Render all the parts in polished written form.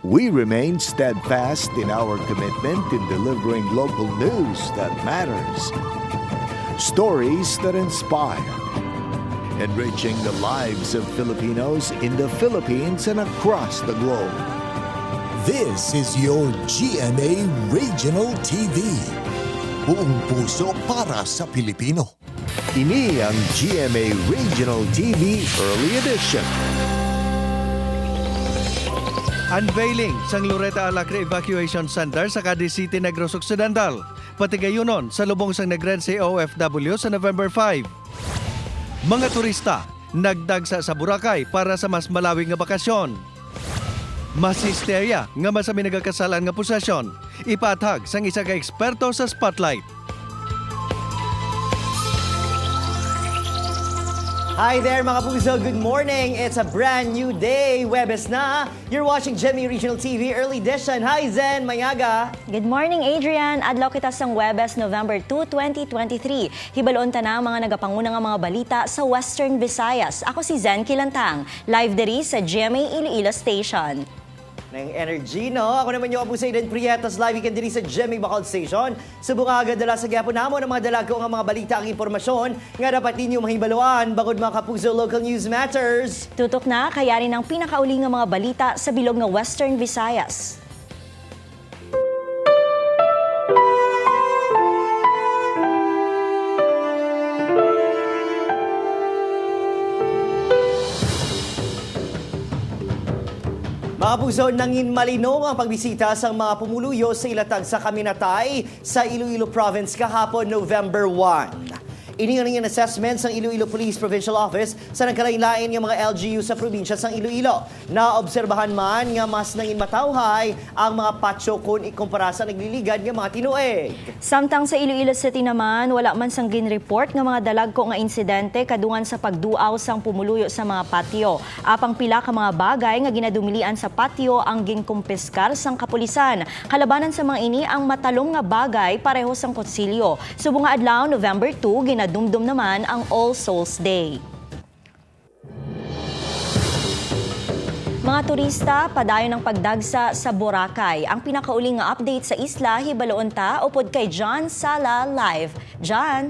We remain steadfast in our commitment in delivering local news that matters, stories that inspire, enriching the lives of Filipinos in the Philippines and across the globe. This is your GMA Regional TV. Buong puso para sa Pilipino. Ini ang GMA Regional TV Early Edition. Unveiling sang Loretta Alacre Evacuation Center sa Cadiz City, Negros Occidental. Pati gayunon sa lubong sang Negrense OFW sa November 5. Mga turista nagdagsa sa Boracay para sa mas malawig nga bakasyon. Mas hysteria nga masami nagakasalan nga posesyon. Ipatag sang isa ka eksperto sa Spotlight. Hi there mga puso, good morning. It's a brand new day. Webes na. You're watching GMA Regional TV Early Edition. Hi Zen, Mayaga. Good morning Adrian. Adlaw kita sang Webes November 2, 2023. Hibalon ta na mga nagapanguna nga mga balita sa Western Visayas. Ako si Zen Kilantang, live diri sa GMA Iloilo Station. Ng energy, no? Ako naman yung Abusay din Prietos, live weekend diri sa GMA Bacol Station. Subong agad dala sa gyapon namo ng mga dalago nga mga balita ang impormasyon nga dapat ninyo mahibaluan bagod mga kapuso local news matters. Tutok na kaya rin ang pinakauli nga mga balita sa bilog nga Western Visayas. Mga puso, nangin malino ang pagbisita sa mga pumuluyo sa ilatag sa Kaminatay sa Iloilo Province kahapon November 1. Ini nga rin assessment sa Iloilo Police Provincial Office sa nagkalain-lain ng mga LGU sa probinsya sa Iloilo. Naobserbahan man nga mas nangin matawhay ang mga patso kung ikumpara sa nagliligad ng mga tinuig. Samtang sa Iloilo City naman, wala man sang gin-report nga mga dalagko nga insidente kadungan sa pagduaw sang pumuluyo sa mga patio. Apang pila ka mga bagay nga ginadumilian sa patio ang ginkumpiskar sang kapulisan. Kalabanan sa mga ini ang matalong nga bagay pareho sang kutsilyo. Subong nga adlaw November 2, dumdum naman ang All Souls Day. Mga turista, padayon ng pagdagsa sa Boracay. Ang pinakauling nga update sa isla, hibaloon ta upod kay John Sala live. John?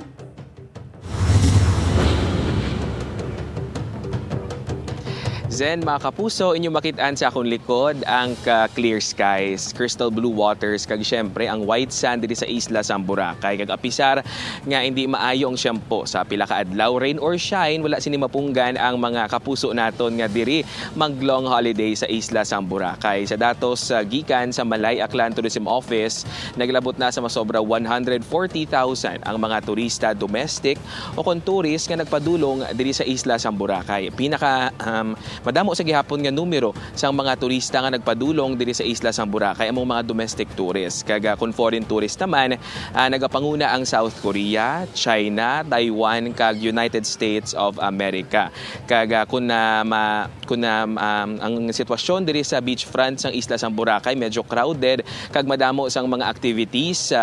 Zen, mga kapuso, inyo makitaan sa akong likod ang clear skies, crystal blue waters, kag syempre ang white sand diri sa isla sa Boracay. Kag apisar nga hindi maayo ang syempo sa pila ka adlaw, rain or shine, wala sini mapunggan ang mga kapuso naton nga diri mag long holiday sa isla sa Boracay. Sa datos gikan sa Malay Aklan Tourism Office, naglabot na sa masobra 140,000 ang mga turista domestic o kon tourist nga nagpadulong diri sa isla sa Boracay. Pinaka madamo sa gihapon nga numero sa mga turista nga nagpadulong diri sa isla sa Boracay among mga domestic tourists. Kaga kung foreign tourist naman, nagapanguna ang South Korea, China, Taiwan kag United States of America. Kaga kung ang sitwasyon diri sa beachfront sang isla sa Boracay medyo crowded kag madamo sang mga activities,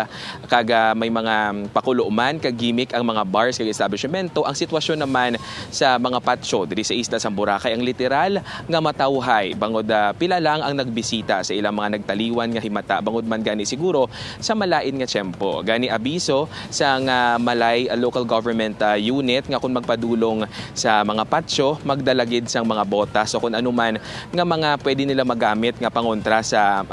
kaga may mga pakulo man kag gimmick ang mga bars kag establishmento. Ang sitwasyon naman sa mga patio diri sa isla sa Boracay ang literal nga matawhay bangod pila lang ang nagbisita sa ilang mga nagtaliwan nga himata bangod man gani siguro sa malain nga tiyempo. Gani abiso sa Malay local government unit nga kung magpadulong sa mga patio magdalagid sang mga botas o kung anuman nga mga pwede nila magamit nga pangontra sa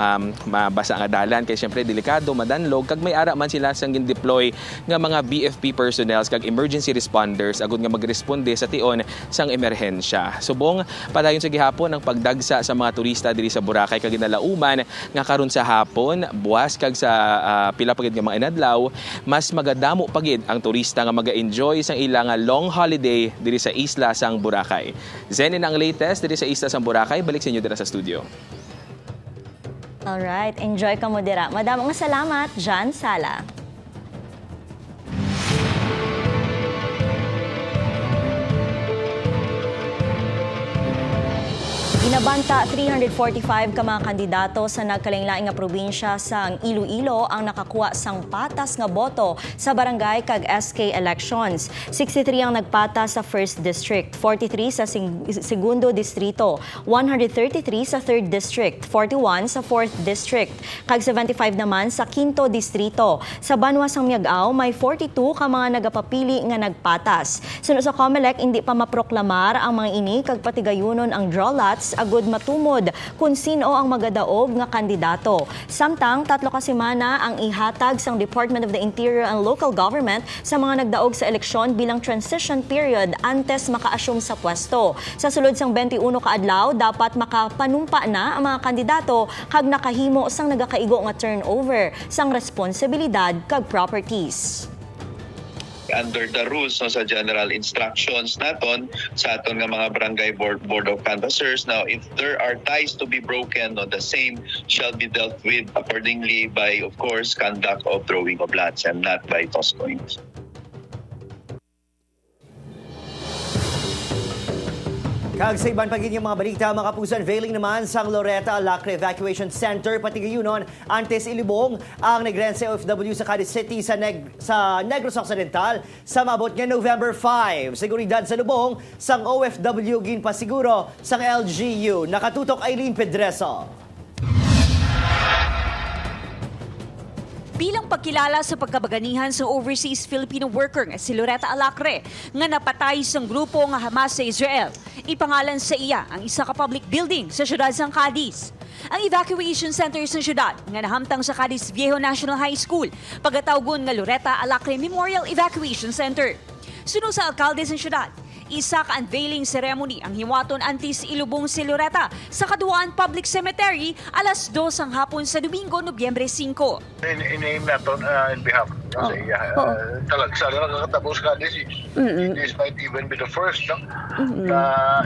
mabasa nga dalan kay syempre delikado madanlog kag may ara man sila sang gin-deploy nga mga BFP personnels kag emergency responders agud nga magresponde sa tion sang emerhensya. Subong padayon sa gihapon ang pagdagsa sa mga turista diri sa Boracay kag ginalauman nga karon sa hapon buwas kag sa pila pagid nga mga inadlaw mas magadamo pagid ang turista nga maga-enjoy sang ilang long holiday diri sa isla sang Boracay. Zen ang latest diri sa isla sang Boracay, balik sa inyo dira sa studio. Alright, enjoy ka mo dira. Madamong salamat, John Sala. Ginabanta 345 ka mga kandidato sa nagkalain-laing nga probinsya sa Iloilo ang nakakuha sang patas nga boto sa barangay kag SK elections. 63 ang nagpata sa 1st District, 43 sa Segundo Distrito, 133 sa 3rd District, 41 sa 4th District, kag 75 naman sa 5th Distrito. Sa Banwa sang Miagao, may 42 ka mga nagapapili nga nagpatas. Sunod sa COMELEC, hindi pa maproklamar ang mga ini kag patigayunon ang draw lots agud matumod kung sino ang magadaog nga kandidato. Samtang 3 ka semana ang ihatag sang Department of the Interior and Local Government sa mga nagdaog sa eleksyon bilang transition period antes maka-assume sa pwesto. Sa sulod sang 21 ka adlaw, dapat makapanumpa na ang mga kandidato kag nakahimo sang nagakaigo nga turnover sang responsibilidad kag properties. Under the rules no, sa general instructions naton sa aton nga mga barangay board of canvassers. Now, if there are ties to be broken, no, the same shall be dealt with accordingly by, of course, conduct of drawing of lots and not by toss coins. Kag sa iban pagin yung mga balita, mga kapuso, unveiling naman sang Loretta Alacre Evacuation Center, pati gayunon, antes ilibong ang nagrense OFW sa Cadiz City sa Negros Occidental sa maabot nga November 5. Seguridad sa lubong sang OFW ginpasiguro sang LGU. Nakatutok Eileen Pedreso. Bilang pagkilala sa pagkabaganihan sa overseas Filipino worker nga si Loretta Alacre nga napatay sa grupo nga Hamas sa Israel, ipangalan sa iya ang isa ka public building sa siyudad sang Cadiz. Ang evacuation center sa siyudad nga nahamtang sa Cadiz Viejo National High School, pagatawgon nga Loretta Alacre Memorial Evacuation Center. Sunod sa alkalde sa siyudad, isa ka unveiling ceremony ang hiwaton antis ilubong si Loretta sa Kaduaan Public Cemetery alas 2 ang hapon sa Domingo, Nobyembre 5. In-name natin in behalf kasi talag sa nakakatapos ka this might even be the first na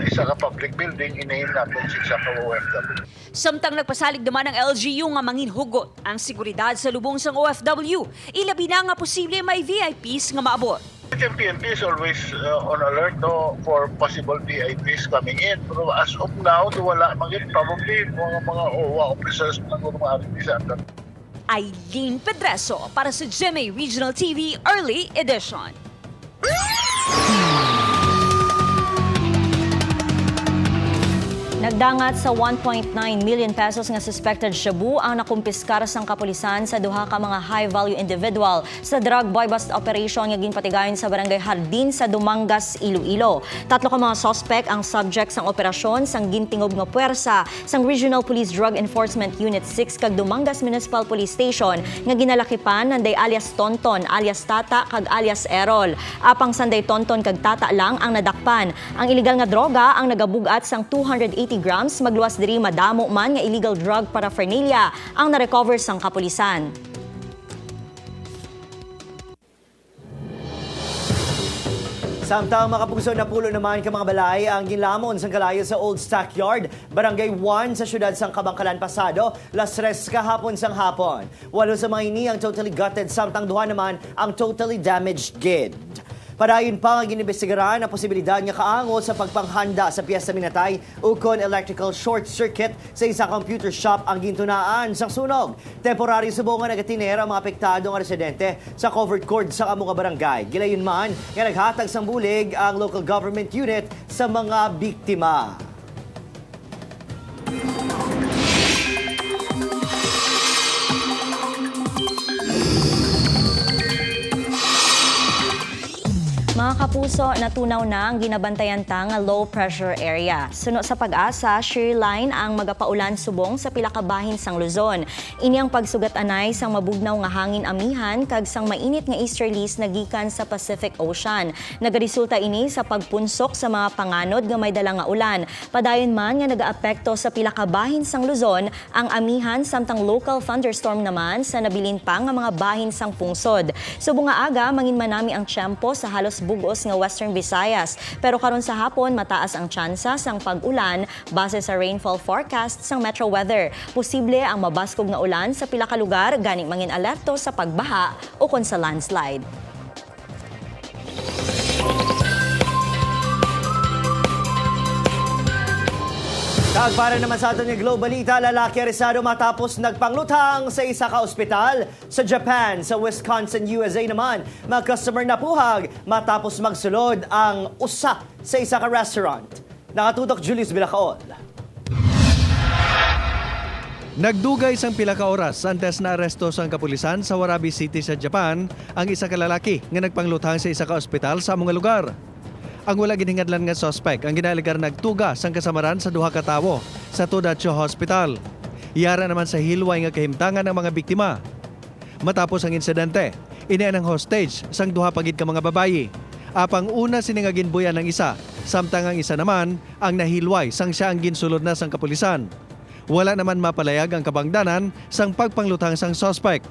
isa ka public building in-name natin sa OFW. Samtang nagpasalig naman ang LGU nga manginhugot ang seguridad sa lubong sang OFW, ilabi na nga posible may VIPs nga maabot. The PNP is always on alert for possible VIPs coming in. Pero as of now, wala probably mga OWA officers na gumamit sa atin. Eileen Pedreso para sa GMA Regional TV Early Edition. Nagdangat sa 1.9 million pesos nga suspected shabu ang nakumpiskar sang kapulisan sa duha ka mga high-value individual sa drug boy bust operation nga ginpatigayon sa barangay Hardin sa Dumangas, Iloilo. 3 ka mga suspect ang subject sang operasyon sang gintingob nga puwersa sang Regional Police Drug Enforcement Unit 6 kag Dumangas Municipal Police Station nga ginalakipan nanday alias Tonton, alias Tata kag alias Errol. Apang sanday Tonton kag Tata lang ang nadakpan. Ang illegal nga droga ang nagabugat sang 280 grams, magluwas diri madamo man nga illegal drug paraphernalia ang na-recover sang kapulisan. Samtang makapuso na pulo naman ka mga balay ang ginlamon sang kalayo sa Old Stockyard, Barangay 1 sa syudad sang Kabangkalan Pasado, las 3 kahapon sang hapon. 8 sa mga ini ang totally gutted, samtang 2 naman ang totally damaged gid. Padayon pa nga ginibestigaran ang posibilidad nga kaango sa pagpanghanda sa piyesta minatay ukon electrical short circuit sa isang computer shop ang gintunaan sa sunog. Temporary subongan nagatiner ang mga apektado nga residente sa covered court sa among barangay. Gilayon man nga naghatag sang bulig ang local government unit sa mga biktima. Mga kapuso, natunaw na ang ginabantayan ta nga low pressure area. Suno sa pag-asa, shear line ang magapaulan subong sa pila ka bahin sang Luzon. Ini ang pagsugat-anay sang mabugnaw nga hangin amihan kag sang mainit nga easterlies nagikan sa Pacific Ocean. Nagaresulta ini sa pagpunsok sa mga panganod nga may dala nga ulan. Padayon man nga nagaapekto sa pila ka bahin sang Luzon ang amihan samtang local thunderstorm naman sa nabilin pa nga mga bahin sang pungsod. Subong nga aga mangin manami ang tiyempo sa halos bugos nga Western Visayas. Pero karon sa hapon, mataas ang tsansa sang pag-ulan base sa rainfall forecast sang Metro Weather. Posible ang mabaskog nga ulan sa pila ka lugar, gani mangin alerto sa pagbaha o kon sa landslide. Para naman sa atin ng Globalita, lalaki aresado matapos nagpanglutang sa isa ka ospital sa Japan. Sa Wisconsin, USA naman, mga customer na puhag matapos magsulod ang usa sa isa ka restaurant. Nakatutok Julius Bilacaol. Nagdugay sang pila ka oras antes na aresto sang kapulisan sa Warabi City sa Japan ang isa ka lalaki nga nagpanglutang sa isa ka ospital sa mga lugar. Ang wala ginhingadlan nga suspect ang ginaligar nagtuga sang kasamaran sa duha ka tawo sa Todacho Hospital. Iyara naman sa hilway nga kahimtangan ng mga biktima. Matapos ang insidente, inian ang hostage sang duha pagid ka mga babayi. Apang una sini nga ginbuyan ng isa, samtang ang isa naman ang nahilway sang siya ang ginsulod na sang kapulisan. Wala naman mapalayag ang kabangdanan sang pagpanglutang sang suspect.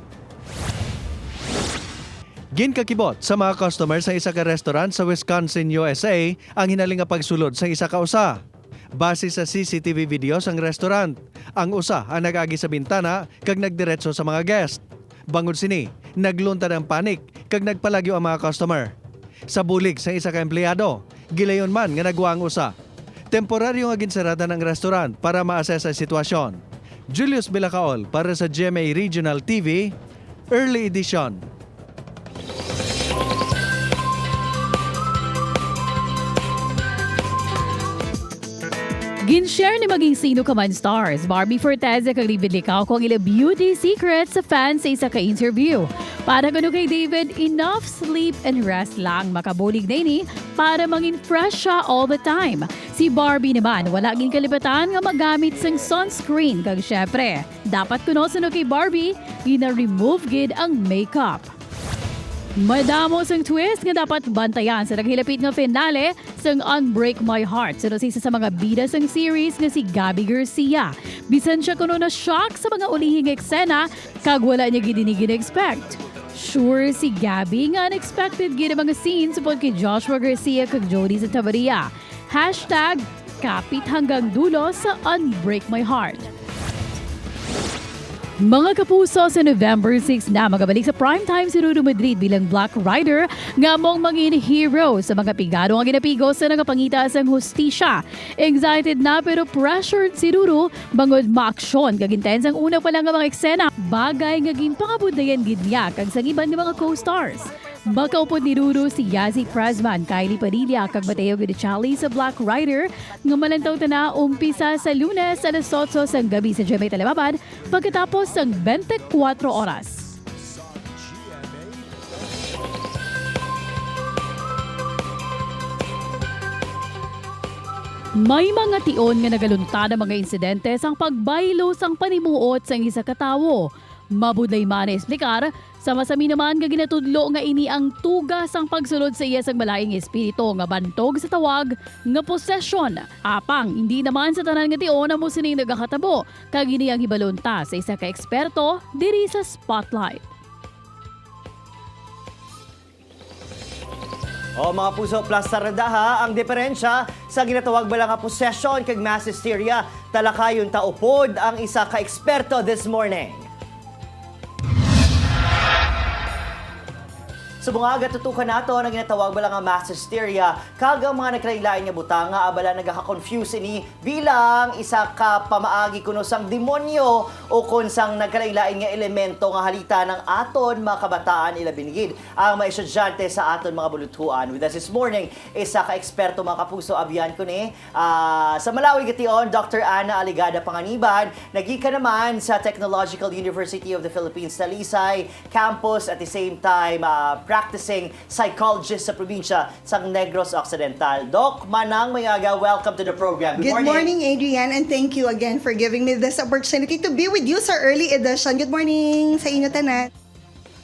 Ginkakibot sa mga customer sa isa ka restaurant sa Wisconsin, USA ang hinaling nga pagsulod sa isa ka usa. Base sa CCTV video sang restaurant, ang usa ang nag-agi sa bintana kag nagdiretso sa mga guest. Bangod sini, nagluntad ang panik kag nagpalagyo ang mga customer. Sa bulig sa isa ka empleyado, gilayon man nga nagwa ang usa. Temporaryo nga ginsarada ng restaurant para ma-assess ang sitwasyon. Julius Bilacaol para sa GMA Regional TV, Early Edition. Gin-share ni maging sino ka man stars, Barbie Forteza kag David Licao kung ila beauty secrets sa fans sa isa ka interview. Para kuno kay David, enough sleep and rest lang makabulig na ini para mangin fresh siya all the time. Si Barbie naman, wala gin kalibatan nga magamit sang sunscreen kag syempre, dapat kuno suno kay Barbie, gina-remove gid ang makeup. Madamos ang twist nga dapat bantayan sa naghilapit nga finale sang Unbreak My Heart. Sino sa isa sa mga bida sang series nga si Gabby Garcia. Bisan siya kuno na shock sa mga ulihing eksena kag wala niya gid ni expect. Sure si Gabby nga unexpected gid ang mga scenes upod kay Joshua Garcia kag Jody Santaveria. #kapit hanggang dulo sa Unbreak My Heart. Mga kapuso, sa November 6 na magabalik sa primetime si Ruru Madrid bilang Black Rider nga mong maging hero sa mga pigado nga ginapigo sa nagapangita sang hustisya. Excited na pero pressured si Ruru bangod maaksyon kag intense ang una pa lang nga mga eksena. Bagay nga ginpangabudayan gid niya kag sang iban nga mga co-stars. Makaupod ni Ruru si Yazzie Pressman, Kylie Padilla kag Mateo Guidicelli sa Black Rider nga malantaw na umpisa sa Lunes alas 8 sang gabi sa GMA Talababad pagkatapos sang 24 oras. May mga tion nga nagalunta ng mga insidente sang pagbaylo sang panimuot sang isa ka tawo. Mabudlay man na esplikar, sama-sami naman nga ginatudlo nga ini ang tugas ang pagsulod sa iya sang malaing espiritu nga bantog sa tawag nga possession. Apang hindi naman sa tanan nga tion na mo sining nagakatabo kag ini ang hibalunta sa isa ka eksperto diri sa Spotlight. Mga puso, plus saradaha ang diferensya sa ginatawag ba lang nga possession kag mass hysteria. Talakayon taupod ang isa ka eksperto this morning. Sa bunga tutukan nato ang ginatawag ba lang nga mass hysteria kag ang mga nagkalain-lain nga butang nga abala nagaka-confuse ini bilang isa ka pamaagi kuno sang demonyo o kun sang nagkalain-lain nga elemento nga halita ng aton mga kabataan ila binigid ang mga estudyante sa aton mga buluthuan. With us this morning, isa ka eksperto mga kapuso abyan ko ni sa Malawi gation, Dr. Ana Aligada Panganiban, nagika naman sa Technological University of the Philippines Talisay campus at the same time practicing psychologist sa probinsya sa Negros Occidental. Doc Manang Mayaga, welcome to the program. Good morning, Adrian, and thank you again for giving me this opportunity to be with you sa early edition. Good morning sa inyo tanan.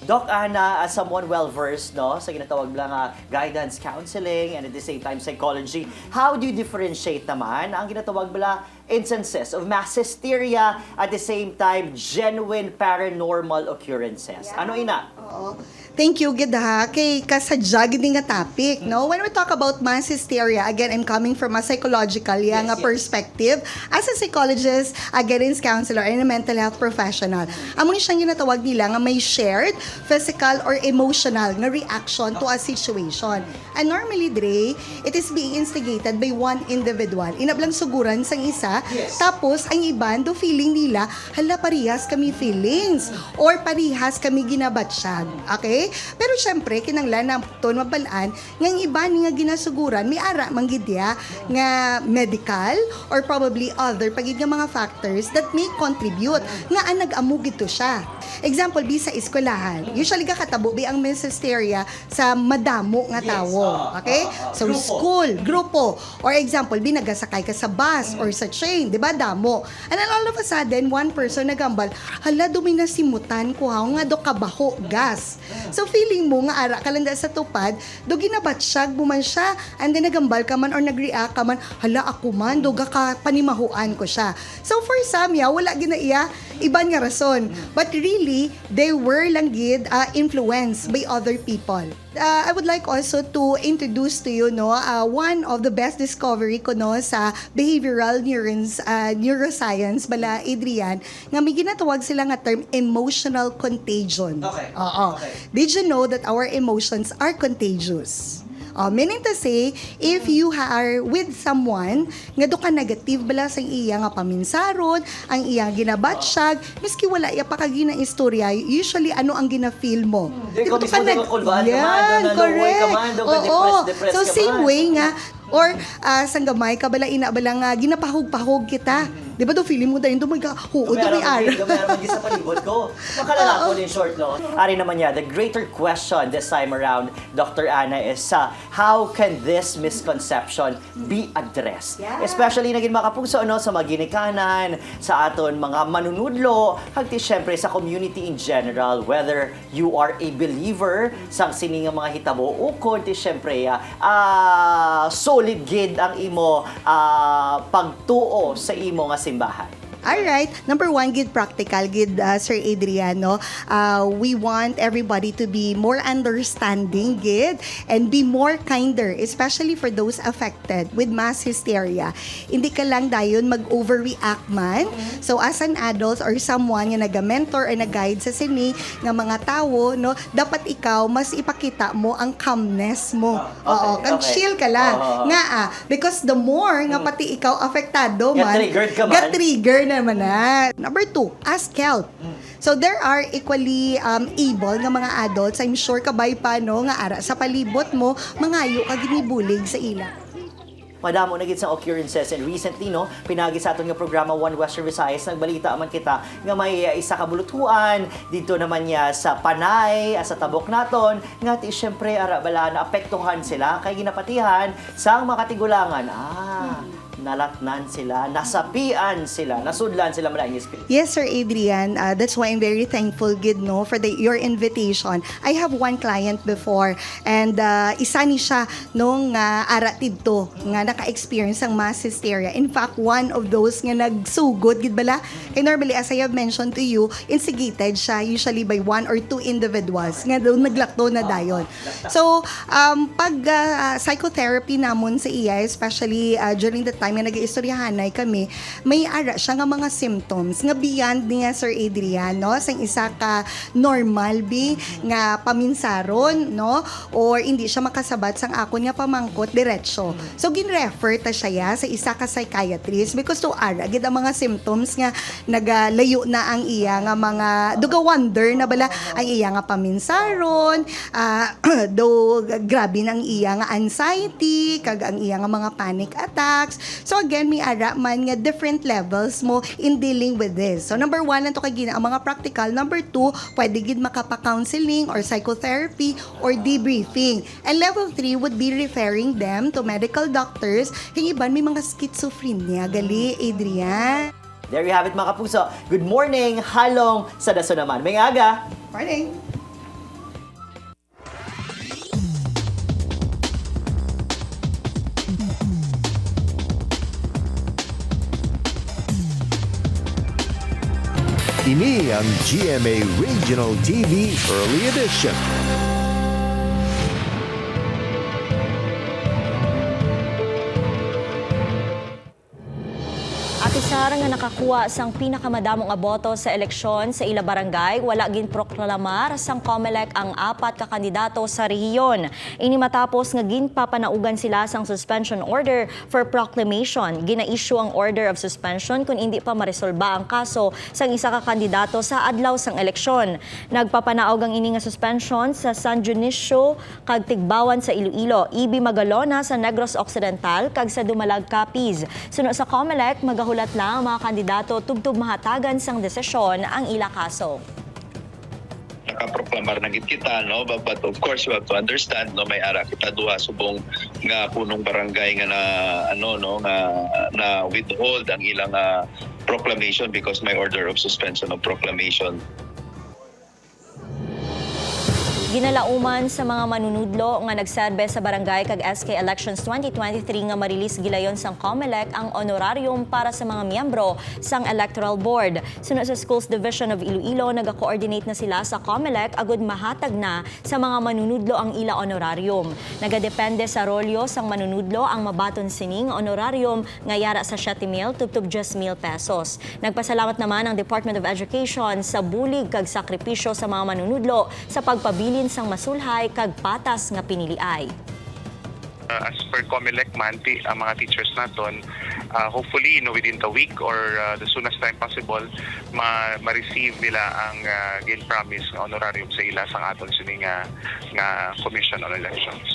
Doc Ana, as someone well-versed sa ginatawag lang guidance counseling and at the same time psychology, how do you differentiate naman ang ginatawag bala instances of mass hysteria at the same time genuine paranormal occurrences? Yeah. Ano ina? Oo. Thank you, gid ha, kay kasadya gid nga topic, no? When we talk about mass hysteria, again, I'm coming from a psychological nga perspective. As a psychologist, a guidance counselor, and a mental health professional, amo ni siyang ginatawag nila nga may shared physical or emotional na reaction to a situation. And normally, Dre, it is being instigated by one individual. Inablang suguran sang isa, tapos ang iban do feeling nila, hala parihas kami feelings or parihas kami ginabatsyag. Okay? Pero syempre, kinanglan na ton mabalaan, nga iba ni nga ginasuguran, may ara manggidya nga medical or probably other pagid nga mga factors that may contribute nga ang nag-amug ito siya. Example, sa eskwelahan. Usually kakatabo ang mass hysteria sa madamo nga tawo. Okay? So, school, grupo. Or example, nagasakay ka sa bus or sa train, di ba? Damo. And then all of a sudden, one person nagambal, hala, dumi na simutan ko nga do kabaho, gas. So, feeling mo nga ara ka lang sa tupad, do ginabatsyag mo man siya, and then nagambal ka man or nag-react ka man, hala, ako man, do ka panimahuan ko siya. So, for some, wala ginaiya, iban nga rason. But really, they were lang gid influenced by other people. I would like also to introduce to you one of the best discovery ko sa behavioral neuroscience bala Adrian nga may ginatawag sila nga term emotional contagion. Okay. Okay. Did you know that our emotions are contagious? Meaning to say, if you are with someone nga do ka negative bala sa iya nga paminsaron, ang iya ginabatsyag, miski wala iya pa kagina istorya, usually ano ang gina-feel mo? Ikaw mismo na kulbaan ka man, Yan, correct. Oo. Depressed So ka same man. way nga, or sanggamay ka bala ina bala nga ginapahog-pahog kita. Di ba do feeling mo dahil may huod may ara. Gamera man sa palibot ko. Makalala ko din short, no? Ari naman the greater question this time around, Dr. Ana, is how can this misconception be addressed? Yeah. Especially naging makapuso sa mga ginikanan, sa aton mga manunudlo, hagti syempre sa community in general, whether you are a believer sa sining nga mga hitabo o konti syempre solid gid ang imo pagtuo sa imo nga simbahan. Alright, number one, gid practical, gid Sir Adrian, no? We want everybody to be more understanding, gid, and be more kinder, especially for those affected with mass hysteria. Hindi ka lang dayon mag-overreact man. So as an adult or someone nga nag-mentor or nag-guide sa sini nga mga tao, no, dapat ikaw mas ipakita mo ang calmness mo. Chill ka lang. Because the more nga pati ikaw apektado man, get-triggered naman na. Number 2, ask help. So there are equally able nga mga adults, I'm sure kabay pa nga ara sa palibot mo, mangayo ka ginibulig sa ila. Madamo na gid sa occurrences, and recently pinagi sa aton nga programa One Western Visayas, nagbalita man kita nga may isa ka bulutuan dito naman niya sa Panay, sa tabok naton nga ti syempre ara bala na apektuhan sila kay ginapatihan sa mga katigulangan. Nalatnan sila, nasapian sila, nasudlan sila mula in spirit. Yes, Sir Adrian. That's why I'm very thankful, gid, for your invitation. I have one client before, and isa ni siya nung ara tidto nga naka-experience ang mass hysteria. In fact, one of those nga nagsugod, gid bala. Kay normally, as I have mentioned to you, instigated siya usually by one or two individuals nga doon naglakto na dayon. So, pag psychotherapy namon sa iya, especially during the time nga nag-iistoryahanay kami, may ara siya nga mga symptoms nga beyond niya Sir Adrian, sa isa ka normal nga paminsaron, or hindi siya makasabat sang akon nga pamangkot diretso. So ginrefer ta siya sa isa ka psychiatrist because to ara gid ang mga symptoms nga nagalayo na ang iya nga mga duga wonder na bala ang iya nga paminsaron, do grabe nang iya nga anxiety, kag ang iya nga mga panic attacks. So again, may ara man nga different levels mo in dealing with this. So number 1 lang to kay gina ang mga practical. Number 2, pwede gid makapa-counseling or psychotherapy or debriefing. And level 3 would be referring them to medical doctors. Kaya iban may mga schizophrenia, gali, Adrian. There you have it mga kapuso. Good morning, halong sa daso naman. May aga. Morning. Ini ang GMA Regional TV Early Edition. Bisan nga nakakuha sang pinakamadamong aboto sa eleksyon sa ila barangay, wala gin proklamar sang COMELEC ang 4 ka kandidato sa rehiyon. Ini matapos nga ginpapanaugan sila sang suspension order for proclamation. Gina-issue ang order of suspension kung hindi pa maresolba ang kaso sang isa ka kandidato sa adlaw sang eleksyon. Nagpapanaog ang ini nga suspension sa San Dionisio kag Tigbawan sa Iloilo, Ibi Magalona sa Negros Occidental kag sa Dumalag, Capiz. Suno sa COMELEC, magahulat lang ang mga kandidato tugtog mahatagan sang desisyon ang ila kaso. Nakaproklamar na gid kita, no, but of course you have to understand, no, may ara kita duha subong nga punong barangay nga na na withhold ang ilang proclamation because may order of suspension of proclamation. Ginalauman sa mga manunudlo nga nagserbe sa barangay kag SK Elections 2023 nga marilis gilayon sang COMELEC ang honorarium para sa mga miyembro sang Electoral Board. Sunod sa Schools Division of Iloilo, naga-coordinate na sila sa COMELEC agud mahatag na sa mga manunudlo ang ila honorarium. Nagadepende sa rolyo sang manunudlo ang mabaton sining honorarium nga yara sa 7,000 tubtub 10,000 pesos. Nagpasalamat naman ang Department of Education sa bulig kag sakripisyo sa mga manunudlo sa pagpabili sang masulhay kag patas nga piniliay. As per COMELEC manti ang mga teachers naton, hopefully within the week or the soonest time possible ma-receive nila ang gain promise nga honorarium sa ila sang aton sini nga Commission on Elections.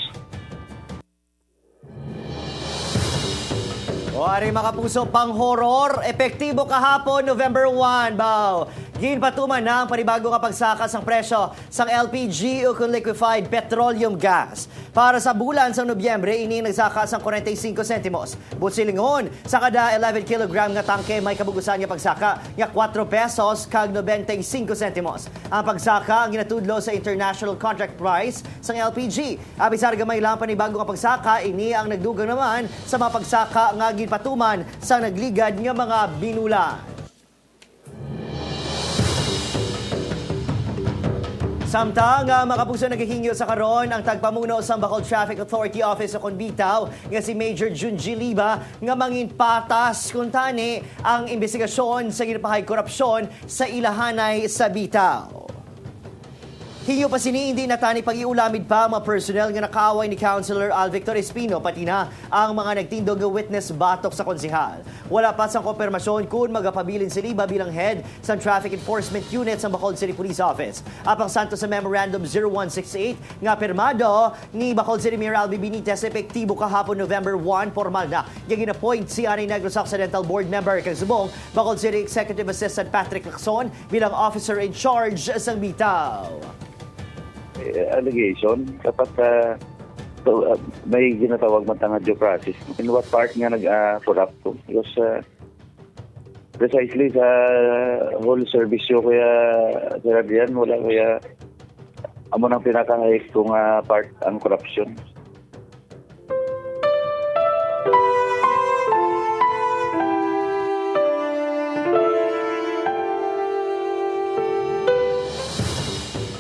O ari mga kapuso, pang-horror, epektibo kahapon, November 1, baw. Ginpatuman na ang panibago nga pagsaka sang presyo sang LPG o kung liquefied petroleum gas. Para sa bulan sang Nobyembre, ini nagsaka sang 45 sentimos. Butsilingon, sa kada 11 kilogram nga tangke may kabugusan nga pagsaka nga 4 pesos kag 95 sentimos. Ang pagsaka ang ginatudlo sa international contract price sang LPG. Abisar gamay lang panibago nga pagsaka, ini ang nagdugang naman sa mga pagsaka nga ginpatuman sa nagligad nga mga binulan. Samtang mga kapuso nagahingyo sa karon ang tagpamuno sa Bacolod Traffic Authority Office sa Conbitaw nga si Major Junji Liba nga mangin patas kung tani ang investigasyon sa ginapahay korupsyon sa ilahanay sa Bitaw. Hingyo pa sini hindi na tani pag-iulamid pa mga personnel nga nakaaway ni Councilor Al Victor Espino pati na ang mga nagtindog nga witness batok sa konsehal. Wala pa sang konfirmasyon kung magapabilin si Liba bilang head sa Traffic Enforcement Unit sa Bacolod City Police Office. Apang santo sa Memorandum 0168 nga pirmado ni Bacolod City Mayor Albi Benitez epektibo kahapon November 1 formal na. Yang gina-appoint si Anay Negros Occidental Board Member kag subong Bacolod City Executive Assistant Patrick Lacson bilang officer in charge sa Bitaw. Allegation kapag may ginatawag matanga due process. In what part nga nag-corrupt to? Because precisely sa whole service yun kaya sila diyan, wala kaya amo nang pinakahayik kung part ang corruption.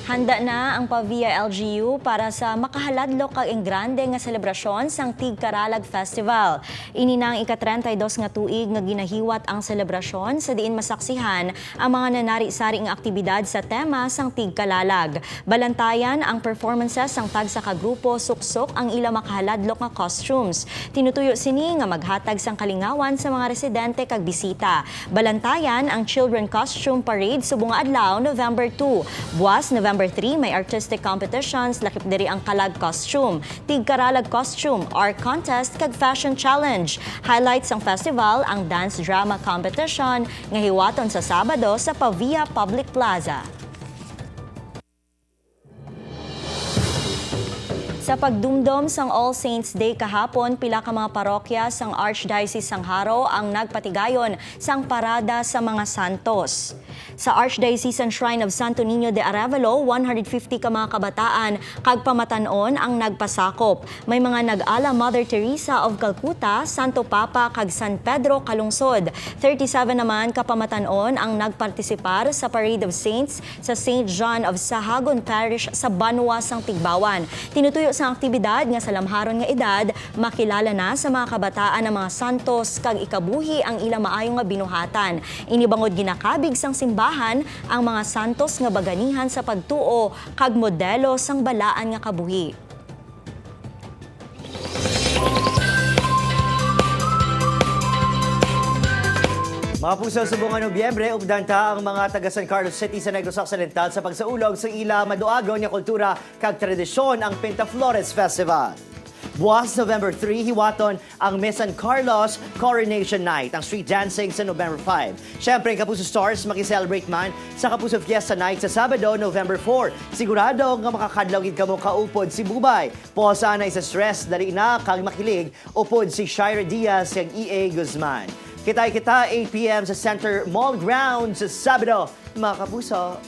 Handa na ang Pavia LGU para sa makahaladlok kag engrande nga selebrasyon sang Tigkaralag Festival. Ini na ang ika-32 nga tuig nga ginahiwat ang selebrasyon sa diin masaksihan ang mga nanari-sari nga aktibidad sa tema sang Tigkalalag. Balantayan ang performances sang tagsa ka grupo suksok ang ila makahaladlok nga costumes. Tinutuyo sini nga maghatag sang kalingawan sa mga residente kag bisita. Balantayan ang Children Costume Parade subong adlaw November 2. Buwas November 3, may artistic competitions, lakip diri ang kalag costume, Tigkaralag costume, art contest, kag fashion challenge. Highlights ang festival, ang dance drama competition, nga hiwaton sa Sabado sa Pavia Public Plaza. Sa pagdumdom sang All Saints Day kahapon, pila ka mga parokya sang Archdiocese sang Haro ang nagpatigayon sang parada sa mga santos. Sa Archdiocesan Shrine of Santo Niño de Arevalo, 150 ka mga kabataan kag pamatanon ang nagpasakop. May mga nag-ala Mother Teresa of Calcutta, Santo Papa kag San Pedro Kalungsod. 37 naman ka pamatanon ang nagpartisipar sa Parade of Saints sa St. John of Sahagun Parish sa Banwa sang Tigbawan. Tinutuyo sa aktibidad nga sa lamharon nga edad, makilala na sa mga kabataan ng mga santos kag ikabuhi ang ilang maayo nga binuhatan. Inibangod ginakabig sang simbahan ang mga santos nga baganihan sa pagtuo kag modelo sang balaan nga kabuhi. Mga puso, subong Nobyembre, ugdanta ang mga taga San Carlos City sa Negros Occidental sa pagsaulog sa ila maduagaw niya kultura kag tradisyon ang Pinta Flores Festival. Buwas November 3, hiwaton ang Miss San Carlos Coronation Night, ang street dancing sa November 5. Siyempre, Kapuso Stars makiselebrate man sa Kapuso Fiesta Night sa Sabado, November 4. Sigurado nga makakadlawid ka mo kaupod si Bubay. Posa na isa stress, dali na kag makilig, upod si Shira Diaz kag E.A. Guzman. Kita-kita 8 p.m. sa Center Mall Grounds sa Sabado, mga kapuso.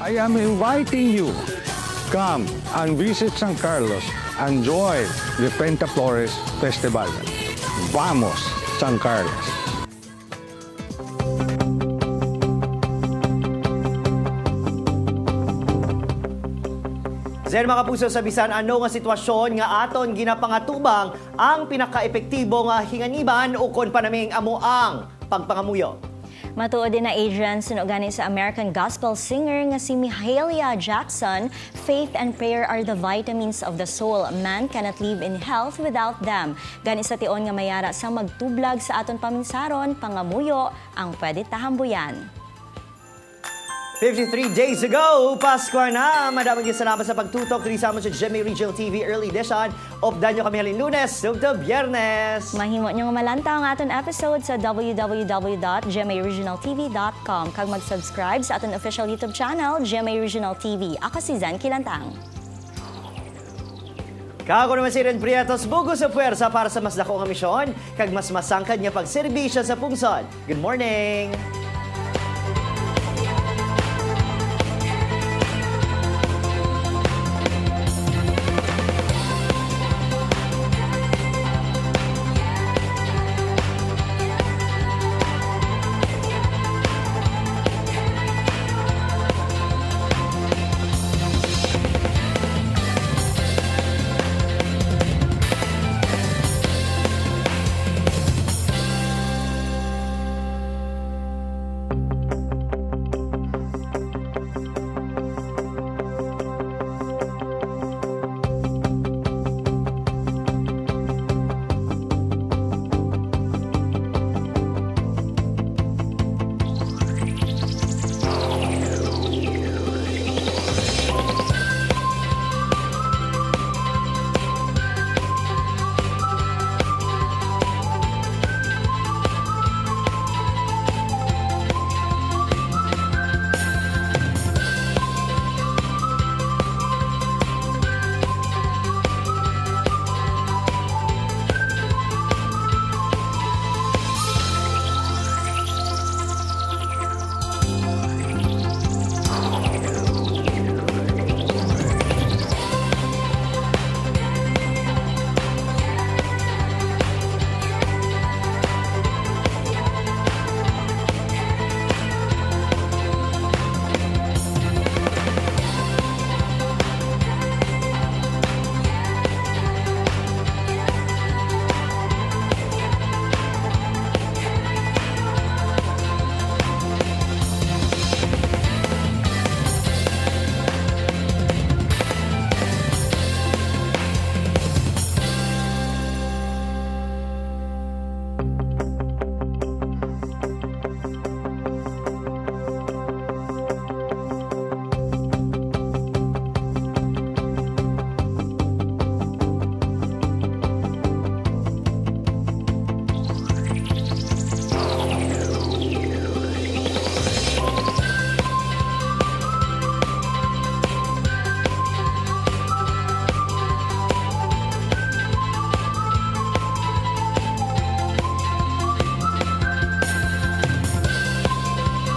I am inviting you. Come and visit San Carlos. Enjoy the Pinta Flores Festival. Vamos, San Carlos. Zen mga puso, sa bisan ano nga sitwasyon nga aton ginapangatubang ang pinaka-epektibo nga hinganiban o kon panaming amo ang pagpangamuyo. Matuod din na Adrian, sinugani sa American gospel singer nga si Mahalia Jackson, faith and prayer are the vitamins of the soul. Man cannot live in health without them. Gani sa tion nga mayara sa magtublag sa aton paminsaron, pangamuyo ang pwede tahambuyan. 53 days ago, Pasko na! Madaming salamat sa pagtutok dito sa GMA Regional TV Early Edition. Updan nyo kami halin Lunes, hanggang Biyernes. Mahimo nyo nga malantaw ang aton episode sa www.gmaregionaltv.com kag mag-subscribe sa aton official YouTube channel, GMA Regional TV. Ako si Zen Kilantang. Kako naman si Ren Prietos, bugos sa puwersa para sa mas dako nga misyon, kag mas masangkad nga pagserbisyo sa pungsod. Good morning!